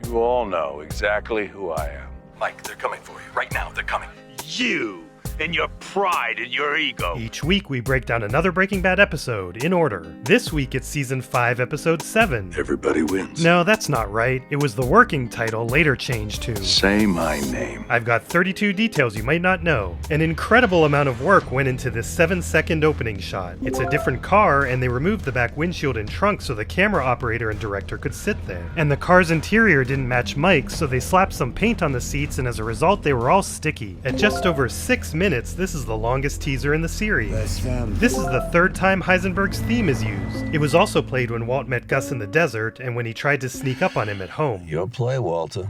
You all know exactly who I am. Mike, they're coming for you. Right now, they're coming. You and your pride and your ego. Each week we break down another Breaking Bad episode in order. This week it's season 5, episode 7. Everybody wins. No, that's not right. It was the working title, later changed to Say my name. I've got 32 details you might not know. An incredible amount of work went into this 7-second opening shot. It's a different car, and they removed the back windshield and trunk so the camera operator and director could sit there. And the car's interior didn't match Mike's, so they slapped some paint on the seats, and as a result they were all sticky. At just over 6 minutes, this is the longest teaser in the series. This is the third time Heisenberg's theme is used. It was also played when Walt met Gus in the desert and when he tried to sneak up on him at home. Your play, Walter.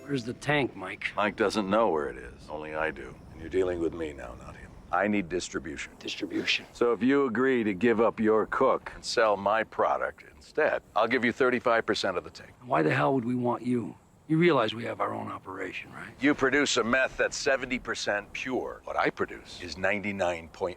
Where's the tank, Mike? Mike doesn't know where it is. Only I do. And you're dealing with me now, not him. I need distribution. Distribution. So if you agree to give up your cook and sell my product instead, I'll give you 35% of the tank. Why the hell would we want you? You realize we have our own operation, right? You produce a meth that's 70% pure. What I produce is 99.1%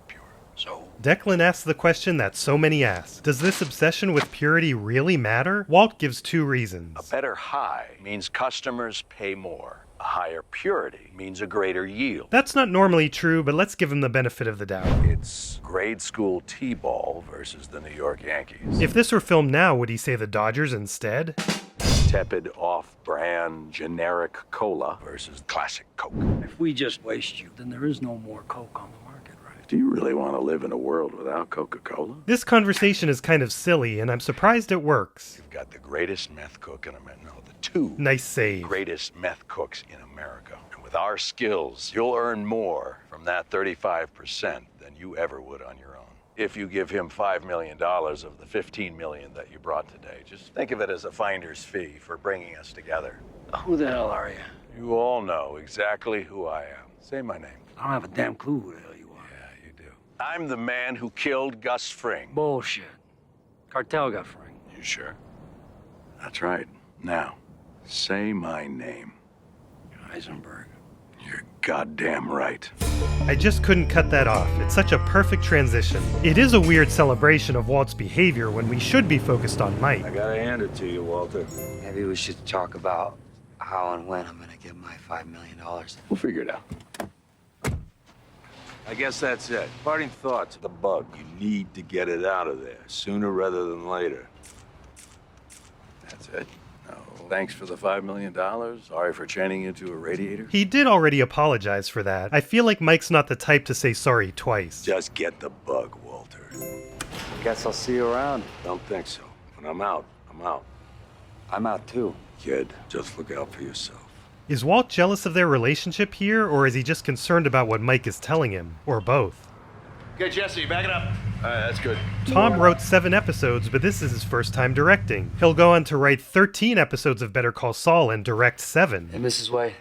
pure. So, Declan asks the question that so many ask. Does this obsession with purity really matter? Walt gives 2 reasons. A better high means customers pay more. A higher purity means a greater yield. That's not normally true, but let's give him the benefit of the doubt. It's grade school T-ball versus the New York Yankees. If this were filmed now, would he say the Dodgers instead? Tepid, off-brand, generic cola versus classic Coke. if we just waste you, then there is no more Coke on the market, right? Do you really want to live in a world without Coca-Cola? This conversation is kind of silly, and I'm surprised it works. You've got the greatest meth cook in America. No, the 2 Nice save. greatest meth cooks in America. And with our skills, you'll earn more from that 35% than you ever would on your own. If you give him $5 million of the $15 million that you brought today, just think of it as a finder's fee for bringing us together. Who the hell are you? You all know exactly who I am. Say my name. I don't have a damn clue who the hell you are. Yeah, you do. I'm the man who killed Gus Fring. Bullshit. Cartel got Fring. You sure? That's right. Now, say my name. Heisenberg. You're goddamn right. I just couldn't cut that off. It's such a perfect transition. It is a weird celebration of Walt's behavior when we should be focused on Mike. I gotta hand it to you, Walter. Maybe we should talk about how and when I'm gonna get my $5 million. We'll figure it out. I guess that's it. Parting thoughts. The bug. You need to get it out of there sooner rather than later. That's it. No. Thanks for the $5 million. Sorry for chaining you to a radiator. He did already apologize for that. I feel like Mike's not the type to say sorry twice. Just get the bug, Walter. Guess I'll see you around. Don't think so. When I'm out, I'm out. I'm out too. Kid, just look out for yourself. Is Walt jealous of their relationship here, or is he just concerned about what Mike is telling him? Or both? Okay, Jesse, back it up. All right, that's good. Tom wrote 7 episodes, but this is his first time directing. He'll go on to write 13 episodes of Better Call Saul and direct 7. Hey, Mrs. White.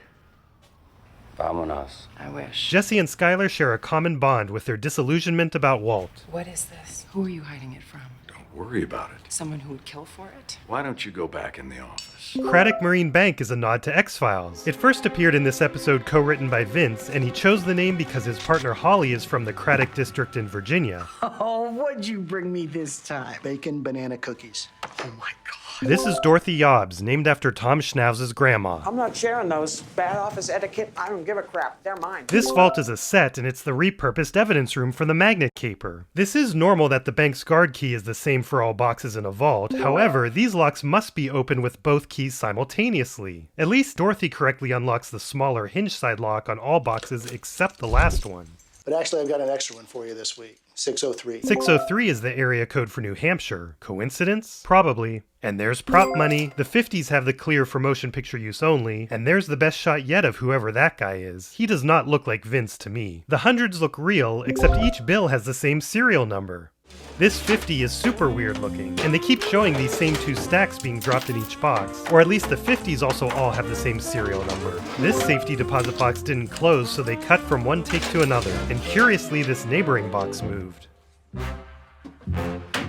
Vamonos. I wish. Jesse and Skylar share a common bond with their disillusionment about Walt. What is this? Who are you hiding it from? Don't worry about it. Someone who would kill for it? Why don't you go back in the office? Craddock Marine Bank is a nod to X-Files. It first appeared in this episode co-written by Vince, and he chose the name because his partner Holly is from the Craddock District in Virginia. Oh, what'd you bring me this time? Bacon banana cookies. Oh my God. This is Dorothy Yobbs, named after Tom Schnauz's grandma. I'm not sharing those. Bad office etiquette. I don't give a crap. They're mine. This vault is a set, and it's the repurposed evidence room for the magnet caper. This is normal that the bank's guard key is the same for all boxes in a vault. However, these locks must be opened with both keys simultaneously. At least Dorothy correctly unlocks the smaller hinge side lock on all boxes except the last one. But actually, I've got an extra one for you this week. 603. 603 is the area code for New Hampshire. Coincidence? Probably. And there's prop money. The 50s have the clear for motion picture use only. And there's the best shot yet of whoever that guy is. He does not look like Vince to me. The hundreds look real, except each bill has the same serial number. This 50 is super weird looking, and they keep showing these same 2 stacks being dropped in each box, or at least the 50s also all have the same serial number. This safety deposit box didn't close, so they cut from one take to another, and curiously this neighboring box moved.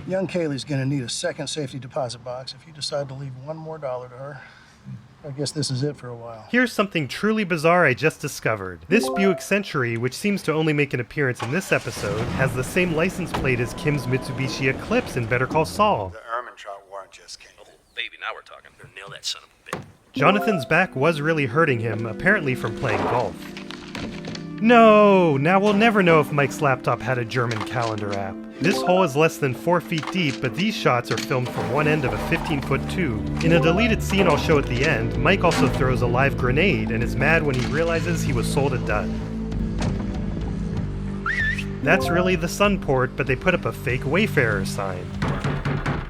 Young Kaylee's gonna need a second safety deposit box if you decide to leave $1 more to her. I guess this is it for a while. Here's something truly bizarre I just discovered. This Buick Century, which seems to only make an appearance in this episode, has the same license plate as Kim's Mitsubishi Eclipse in Better Call Saul. The Ermintrout warrant just came. baby, now we're talking. We're gonna nail that son of a bitch. Jonathan's back was really hurting him, apparently from playing golf. No! Now we'll never know if Mike's laptop had a German calendar app. This hole is less than 4 feet deep, but these shots are filmed from one end of a 15-foot tube. In a deleted scene I'll show at the end, Mike also throws a live grenade and is mad when he realizes he was sold a dud. That's really the Sunport, but they put up a fake Wayfarer sign.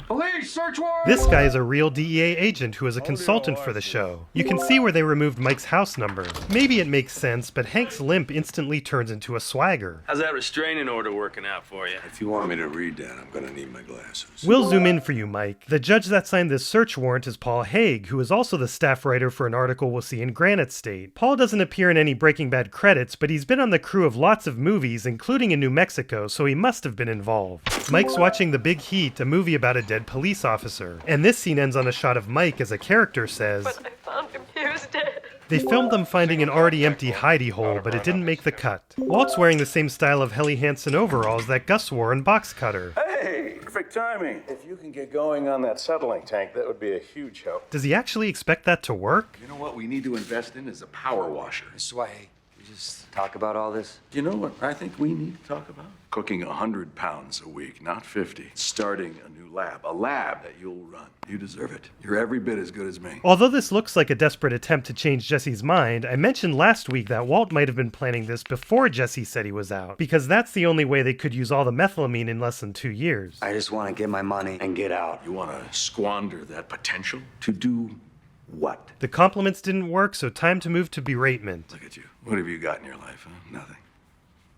Police, search warrant! This guy is a real DEA agent who is a consultant for the show. You can see where they removed Mike's house number. Maybe it makes sense, but Hank's limp instantly turns into a swagger. How's that restraining order working out for you? If you want me to read that, I'm gonna need my glasses. We'll zoom in for you, Mike. The judge that signed this search warrant is Paul Haig, who is also the staff writer for an article we'll see in Granite State. Paul doesn't appear in any Breaking Bad credits, but he's been on the crew of lots of movies, including in New Mexico, so he must have been involved. Mike's watching The Big Heat, a movie about a dead police officer, and this scene ends on a shot of Mike as a character says, But I found him. He was dead. They filmed them finding an already empty hidey hole, but it didn't make the cut. Walt's wearing the same style of Helly Hansen overalls that Gus wore in Box Cutter. Hey, perfect timing. If you can get going on that settling tank, that would be a huge help. Does he actually expect that to work? You know what we need to invest in is a power washer. This is why we just talk about all this. You know what I think we need to talk about? Cooking 100 pounds a week, not 50. Starting a new lab, a lab that you'll run. You deserve it. You're every bit as good as me. Although this looks like a desperate attempt to change Jesse's mind, I mentioned last week that Walt might have been planning this before Jesse said he was out, because that's the only way they could use all the methylamine in less than 2 years. I just want to get my money and get out. You want to squander that potential to do what? The compliments didn't work, so time to move to beratement. Look at you. What have you got in your life, huh? Nothing.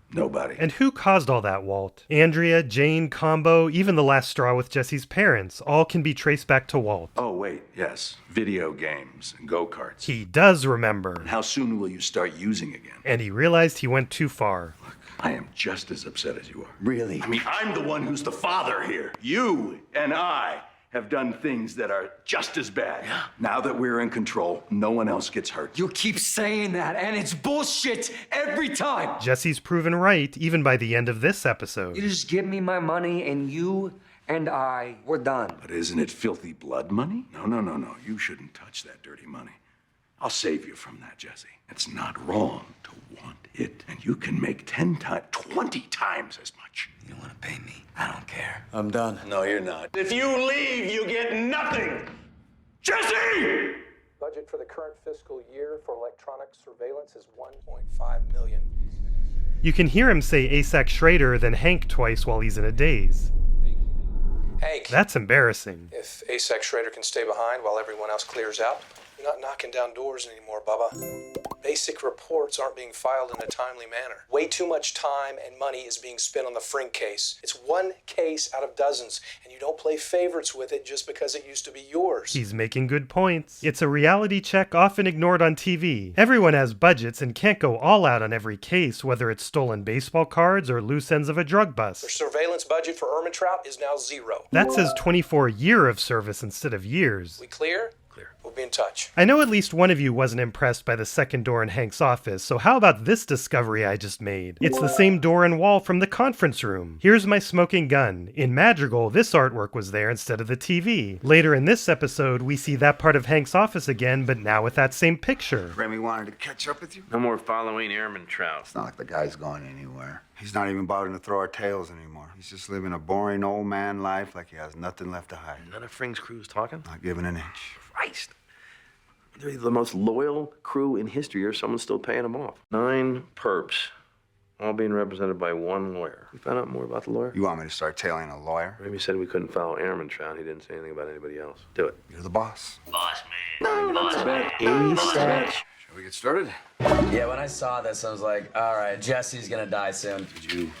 Nobody. And who caused all that, Walt? Andrea, Jane, Combo, even the last straw with Jesse's parents, all can be traced back to Walt. Oh, wait, yes. Video games and go-karts. He does remember. How soon will you start using again? And he realized he went too far. Look, I am just as upset as you are. Really? I mean, I'm the one who's the father here. You and I have done things that are just as bad. Yeah. Now that we're in control, no one else gets hurt. You keep saying that, and it's bullshit every time. Jesse's proven right, even by the end of this episode. You just give me my money, and you and I, we're done. But isn't it filthy blood money? No. You shouldn't touch that dirty money. I'll save you from that, Jesse. It's not wrong to want it, and you can make 10 times, 20 times as much. You don't want to pay me. I don't care. I'm done. No, you're not. If you leave, you get nothing. Jesse! Budget for the current fiscal year for electronic surveillance is $1.5 million. You can hear him say ASAC Schrader, then Hank twice while he's in a daze. Hank. That's embarrassing. If ASAC Schrader can stay behind while everyone else clears out, you're not knocking down doors anymore, Bubba. Basic reports aren't being filed in a timely manner. Way too much time and money is being spent on the Frink case. It's one case out of dozens, and you don't play favorites with it just because it used to be yours. He's making good points. It's a reality check often ignored on TV. Everyone has budgets and can't go all out on every case, whether it's stolen baseball cards or loose ends of a drug bust. Their surveillance budget for Ermintrout is now zero. That says 24 year of service instead of years. We clear? Clear. We'll be in touch. I know at least one of you wasn't impressed by the second door in Hank's office, so how about this discovery I just made? It's the same door and wall from the conference room. Here's my smoking gun. In Madrigal, this artwork was there instead of the TV. Later in this episode, we see that part of Hank's office again, but now with that same picture. Remy wanted to catch up with you? No more following Ermintrout. It's not like the guy's going anywhere. He's not even bothering to throw our tails anymore. He's just living a boring old man life like he has nothing left to hide. None of Frink's crew's talking? Not giving an inch. Christ. They're the most loyal crew in history, or someone's still paying them off. 9 perps, all being represented by one lawyer. We found out more about the lawyer? You want me to start tailing a lawyer? Remy said we couldn't follow Ermintrout. He didn't say anything about anybody else. Do it. You're the boss. Boss man. No, not about ASAC. Shall we get started? Yeah, when I saw this, I was like, all right, Jesse's gonna die soon. Did you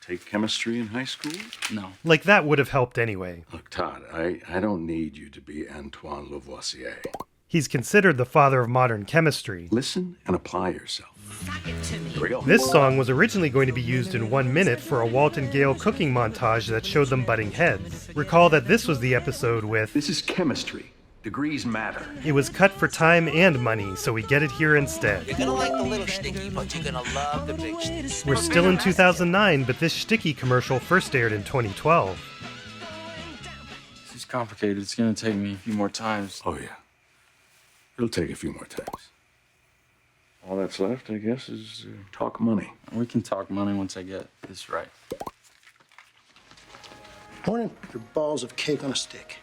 take chemistry in high school? No. Like that would have helped anyway. Look, Todd, I don't need you to be Antoine Lavoisier. He's considered the father of modern chemistry. Listen and apply yourself. Here we go. This song was originally going to be used in 1 minute for a Walt and Gale cooking montage that showed them butting heads. Recall that this was the episode with... This is chemistry. Degrees matter. It was cut for time and money, so we get it here instead. You're gonna like the little sticky, but you're gonna love the big sticky. We're still in 2009, but this sticky commercial first aired in 2012. complicated. It's gonna take me a few more times. Oh, yeah. It'll take a few more times. All that's left, I guess, is talk money. We can talk money once I get this right. Morning. Your balls of cake on a stick.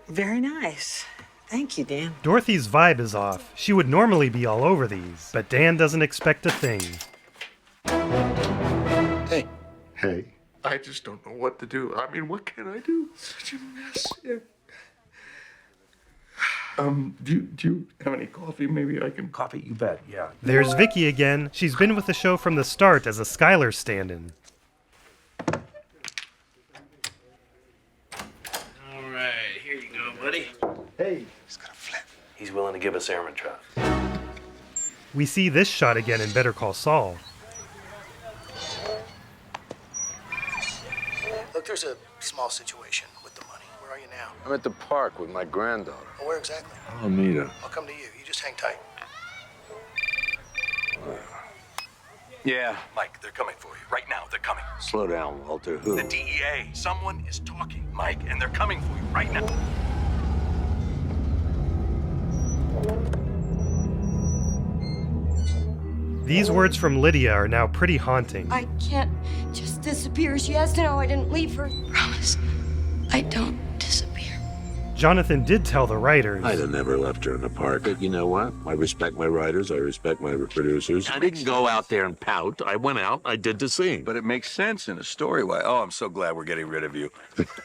Very nice. Thank you, Dan. Dorothy's vibe is off. She would normally be all over these, but Dan doesn't expect a thing. Hey. Hey. I just don't know what to do. I mean, what can I do? Such a mess. Yeah. Do you have any coffee? Maybe I can... Coffee, you bet, yeah. There's Vicky again. She's been with the show from the start as a Skylar stand-in. All right, here you go, buddy. Hey. He's gonna flip. He's willing to give us airman shots. We see this shot again in Better Call Saul. Look, there's a small situation with the money. Where are you now? I'm at the park with my granddaughter. Well, where exactly? Alameda. I'll come to you. You just hang tight. Yeah. Mike, they're coming for you. Right now, they're coming. Slow down, Walter. Who? The DEA. Someone is talking, Mike, and they're coming for you right now. These words from Lydia are now pretty haunting. I can't just disappear. She has to know I didn't leave her. Promise, I don't disappear. Jonathan did tell the writers. I'd have never left her in the park. But you know what? I respect my writers. I respect my producers. I didn't go out there and pout. I went out. I did the scene. But it makes sense in a story. Why? Oh, I'm so glad we're getting rid of you.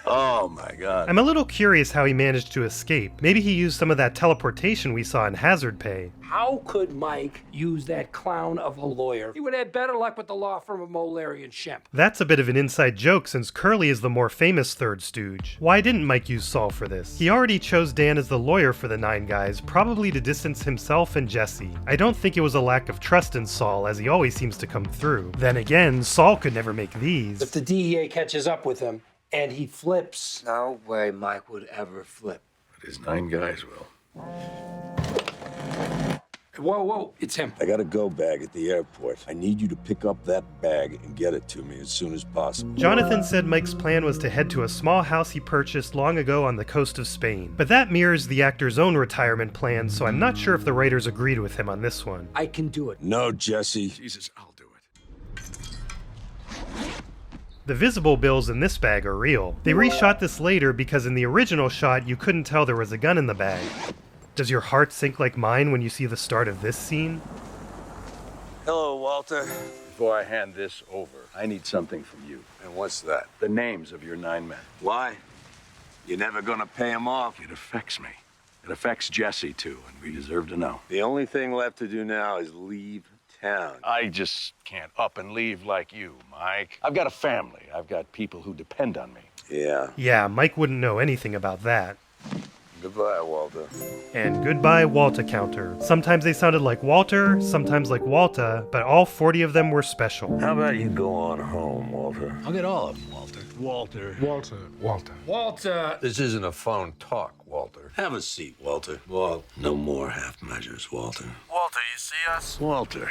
Oh, my God. I'm a little curious how he managed to escape. Maybe he used some of that teleportation we saw in Hazard Pay. How could Mike use that clown of a lawyer? He would have better luck with the law firm of Mollary and Shemp. That's a bit of an inside joke since Curly is the more famous third stooge. Why didn't Mike use Saul for this? He already chose Dan as the lawyer for the 9 guys, probably to distance himself and Jesse. I don't think it was a lack of trust in Saul, as he always seems to come through. Then again, Saul could never make these. If the DEA catches up with him and he flips... No way Mike would ever flip. But his 9 guys will. Whoa, it's him. I got a go bag at the airport. I need you to pick up that bag and get it to me as soon as possible. Jonathan said Mike's plan was to head to a small house he purchased long ago on the coast of Spain. But that mirrors the actor's own retirement plan, so I'm not sure if the writers agreed with him on this one. I can do it. No, Jesse. Jesus, I'll do it. The visible bills in this bag are real. They reshot this later because in the original shot you couldn't tell there was a gun in the bag. Does your heart sink like mine when you see the start of this scene? Hello, Walter. Before I hand this over, I need something from you. And what's that? The names of your 9 men. Why? You're never gonna pay him off. It affects me. It affects Jesse, too, and we deserve to know. The only thing left to do now is leave town. I just can't up and leave like you, Mike. I've got a family. I've got people who depend on me. Yeah, Mike wouldn't know anything about that. Goodbye, Walter. And goodbye, Walta counter. Sometimes they sounded like Walter, sometimes like Walta, but all 40 of them were special. How about you go on home, Walter? I'll get all of them, Walter. Walter. This isn't a phone talk, Walter. Have a seat, Walter. Walt, no more half measures, Walter. Walter, you see us? Walter,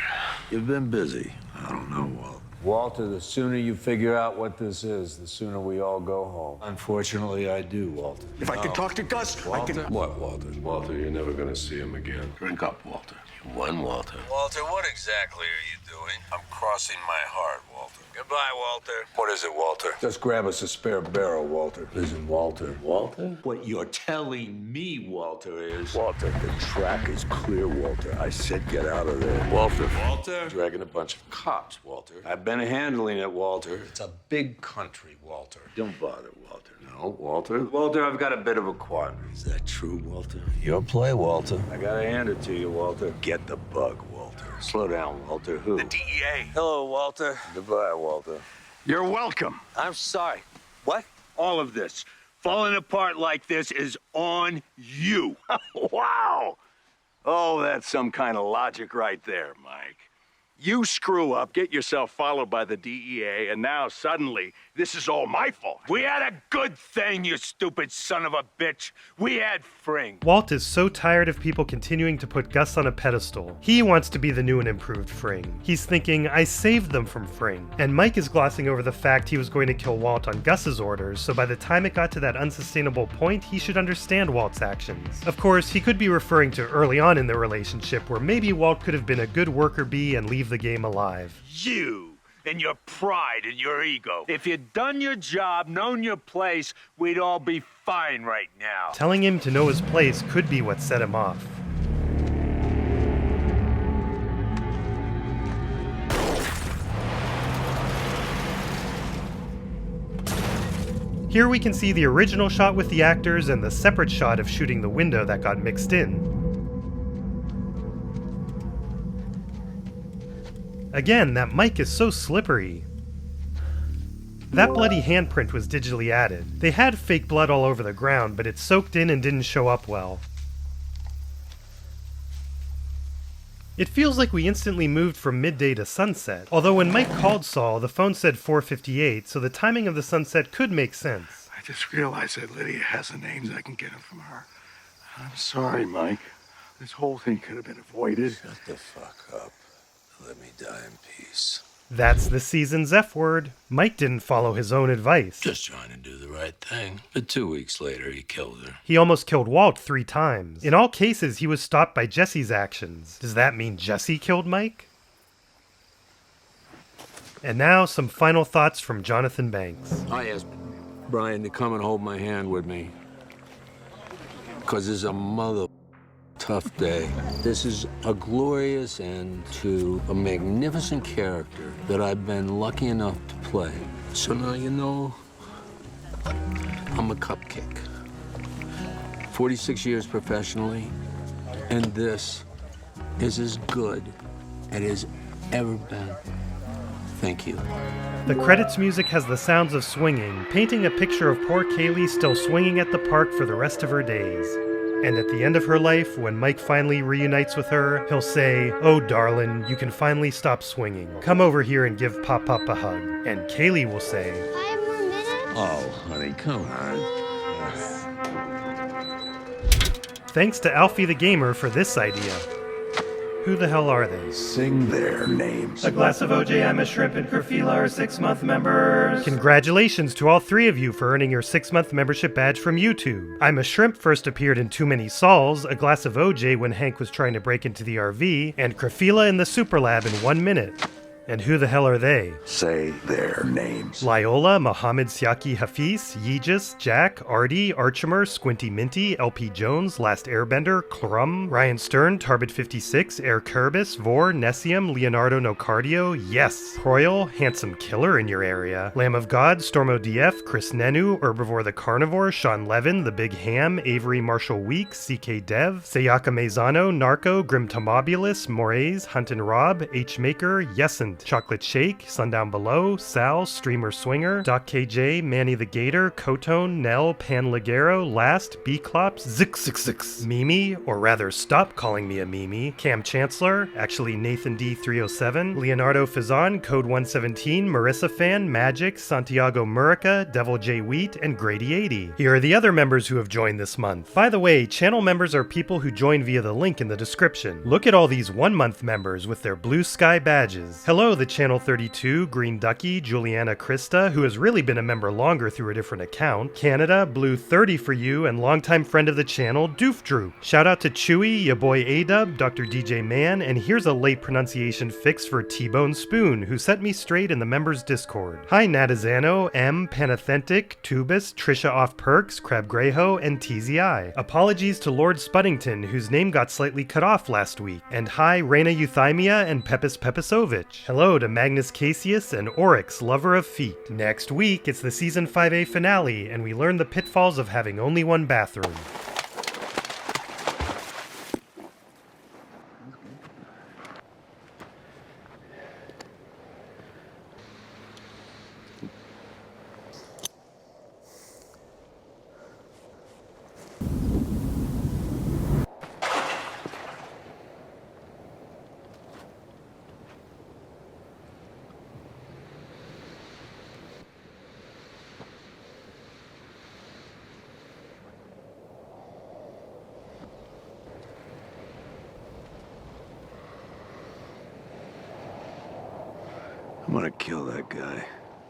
you've been busy. I don't know, Walt. Walter, the sooner you figure out what this is, the sooner we all go home. Unfortunately, I do, Walter. If I could talk to Gus, Walter? I can... What, Walter? Walter, you're never gonna see him again. Drink up, Walter. You won, Walter. Walter, what exactly are you doing? I'm crossing my heart, Walter. Goodbye, Walter. What is it, Walter? Just grab us a spare barrel, Walter. Listen, Walter. Walter? What you're telling me, Walter, is... Walter, the track is clear, Walter. I said get out of there. Walter. Walter? Dragging a bunch of cops, Walter. I've been handling it, Walter. It's a big country, Walter. Don't bother, Walter. No, Walter. Walter, I've got a bit of a quandary. Is that true, Walter? Your play, Walter. I gotta hand it to you, Walter. Get the bug, Walter. Slow down, Walter. Who? The DEA. Hello, Walter. Goodbye, Walter. You're welcome. I'm sorry. What? All of this, falling apart like this, is on you. Wow. Oh, that's some kind of logic right there, Mike. You screw up, get yourself followed by the DEA, and now suddenly this is all my fault. We had a good thing, you stupid son of a bitch. We had Fring. Walt is so tired of people continuing to put Gus on a pedestal. He wants to be the new and improved Fring. He's thinking, I saved them from Fring. And Mike is glossing over the fact he was going to kill Walt on Gus's orders, so by the time it got to that unsustainable point, he should understand Walt's actions. Of course, he could be referring to early on in their relationship, where maybe Walt could have been a good worker bee and leave the game alive. You and your pride and your ego. If you'd done your job, known your place, we'd all be fine right now. Telling him to know his place could be what set him off. Here we can see the original shot with the actors and the separate shot of shooting the window that got mixed in. Again, that mic is so slippery. That bloody handprint was digitally added. They had fake blood all over the ground, but it soaked in and didn't show up well. It feels like we instantly moved from midday to sunset, although when Mike called Saul, the phone said 4:58, so the timing of the sunset could make sense. I just realized that Lydia has the names. I can get them from her. I'm sorry, Mike. This whole thing could have been avoided. Shut the fuck up. Let me die in peace. That's the season's F word. Mike didn't follow his own advice. Just trying to do the right thing. But 2 weeks later, he killed her. He almost killed Walt 3 times. In all cases, he was stopped by Jesse's actions. Does that mean Jesse killed Mike? And now, some final thoughts from Jonathan Banks. I asked Bryan to come and hold my hand with me. Because it's a mother tough day. This is a glorious end to a magnificent character that I've been lucky enough to play. So now you know I'm a cupcake. 46 years professionally, and this is as good as it has ever been. Thank you. The credits music has the sounds of swinging, painting a picture of poor Kaylee still swinging at the park for the rest of her days. And at the end of her life, when Mike finally reunites with her, he'll say, "Oh, darling, you can finally stop swinging. Come over here and give Pop-Pop a hug." And Kaylee will say, 5 more minutes? Oh, honey, come on. thanks to Alfie the Gamer for this idea. Who the hell are they? Sing their names. A glass of OJ, I'm a shrimp, and Kerfila are 6-month members. Congratulations to all 3 of you for earning your 6-month membership badge from YouTube. I'm a Shrimp first appeared in Too Many Sauls, A Glass of OJ when Hank was trying to break into the RV, and Kerfila in the Super Lab in 1 minute. And who the hell are they? Say their names. Lyola, Mohammed Siaki Hafiz, Yeegis, Jack, Artie, Archimer, Squinty Minty, LP Jones, Last Airbender, Crum, Ryan Stern, Tarbit 56, Air Kerbis, Vor, Nessium, Leonardo No Cardio, yes, Proyal, Handsome Killer in your area, Lamb of God, Stormo DF, Chris Nenu, Herbivore the Carnivore, Sean Levin, The Big Ham, Avery Marshall Weeks, CK Dev, Sayaka Maizano, Narco, Grim Tomobulus, Moraes, Hunt and Rob, H Maker, Yesent, Chocolate Shake, Sundown Below, Sal, Streamer Swinger, Doc KJ, Manny the Gator, Cotone, Nell, Pan Ligero, Last, B-Clops, Zix, Mimi, or rather stop calling me a Mimi, Cam Chancellor, actually Nathan D307, Leonardo Fizan, Code 117, Marissa Fan, Magic, Santiago Murica, Devil J Wheat, and Grady 80. Here are the other members who have joined this month. By the way, channel members are people who join via the link in the description. Look at all these 1-month members with their blue sky badges. Hello, the Channel 32, Green Ducky, Juliana Krista, who has really been a member longer through a different account, Canada, Blue 30 for you, and longtime friend of the channel, Doof Droop. Shout out to Chewy, ya boy A-Dub, Dr. DJ Man, and here's a late pronunciation fix for T-Bone Spoon, who set me straight in the members Discord. Hi Natazano, M, Panauthentic, Tubus, Trisha Off Perks, Crab Greyho, and TZI. Apologies to Lord Spuddington, whose name got slightly cut off last week. And hi Reina Euthymia and Pepis Pepisovich. Hello to Magnus Casius and Oryx, lover of feet. Next week, it's the Season 5A finale, and we learn the pitfalls of having only one bathroom. I'm gonna kill that guy.